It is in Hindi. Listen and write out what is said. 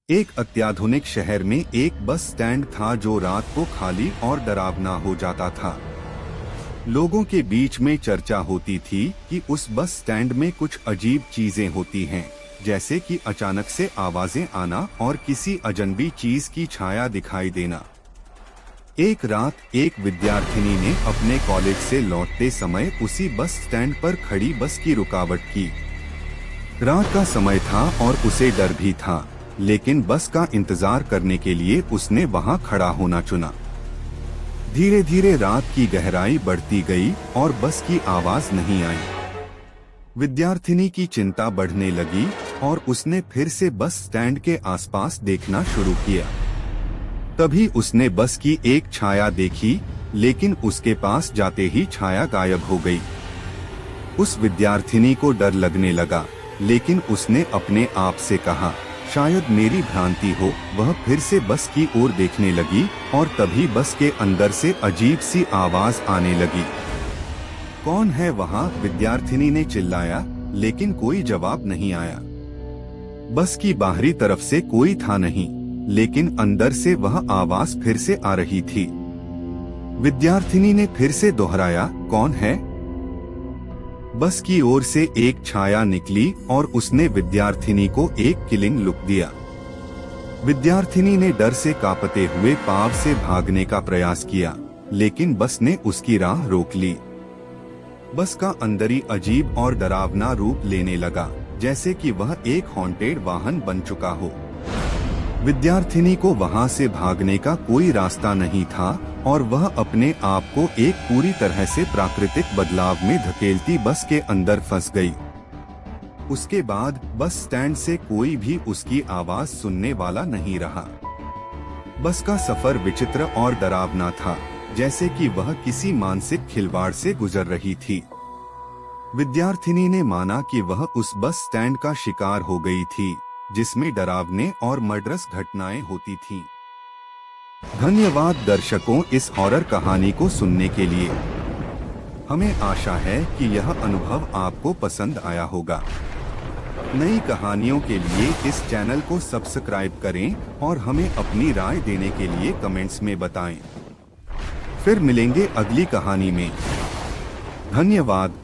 एक अत्याधुनिक शहर में एक बस स्टैंड था जो रात को खाली और डरावना हो जाता था। लोगों के बीच में चर्चा होती थी कि उस बस स्टैंड में कुछ अजीब चीजें होती हैं, जैसे कि अचानक से आवाजें आना और किसी अजनबी चीज की छाया दिखाई देना। एक रात एक विद्यार्थिनी ने अपने कॉलेज से लौटते समय उसी बस स्टैंड पर खड़ी बस की रुकावट की। रात का समय था और उसे डर भी था, लेकिन बस का इंतजार करने के लिए उसने वहां खड़ा होना चुना। धीरे धीरे रात की गहराई बढ़ती गई और बस की आवाज नहीं आई। विद्यार्थिनी की चिंता बढ़ने लगी और उसने फिर से बस स्टैंड के आसपास देखना शुरू किया। तभी उसने बस की एक छाया देखी, लेकिन उसके पास जाते ही छाया गायब हो गई। उस विद्यार्थिनी को डर लगने लगा, लेकिन उसने अपने आप से कहा, शायद मेरी भ्रांति हो। वह फिर से बस की ओर देखने लगी और तभी बस के अंदर से अजीब सी आवाज आने लगी। कौन है वहाँ? विद्यार्थिनी ने चिल्लाया, लेकिन कोई जवाब नहीं आया। बस की बाहरी तरफ से कोई था नहीं, लेकिन अंदर से वह आवाज फिर से आ रही थी। विद्यार्थिनी ने फिर से दोहराया, कौन है? बस की ओर से एक छाया निकली और उसने विद्यार्थिनी को एक किलिंग लुक दिया। विद्यार्थिनी ने डर से कांपते हुए पाँव से भागने का प्रयास किया, लेकिन बस ने उसकी राह रोक ली। बस का अंदर ही अजीब और डरावना रूप लेने लगा, जैसे कि वह एक हॉन्टेड वाहन बन चुका हो। विद्यार्थिनी को वहां से भागने का कोई रास्ता नहीं था और वह अपने आप को एक पूरी तरह से प्राकृतिक बदलाव में धकेलती बस के अंदर फंस गई। उसके बाद बस स्टैंड से कोई भी उसकी आवाज सुनने वाला नहीं रहा। बस का सफर विचित्र और डरावना था, जैसे कि वह किसी मानसिक खिलवाड़ से गुजर रही थी। विद्यार्थिनी ने माना कि वह उस बस स्टैंड का शिकार हो गई थी, जिसमें डरावने और मर्डरस घटनाएं होती थीं। धन्यवाद दर्शकों इस हॉरर कहानी को सुनने के लिए। हमें आशा है कि यह अनुभव आपको पसंद आया होगा। नई कहानियों के लिए इस चैनल को सब्सक्राइब करें और हमें अपनी राय देने के लिए कमेंट्स में बताएं। फिर मिलेंगे अगली कहानी में। धन्यवाद।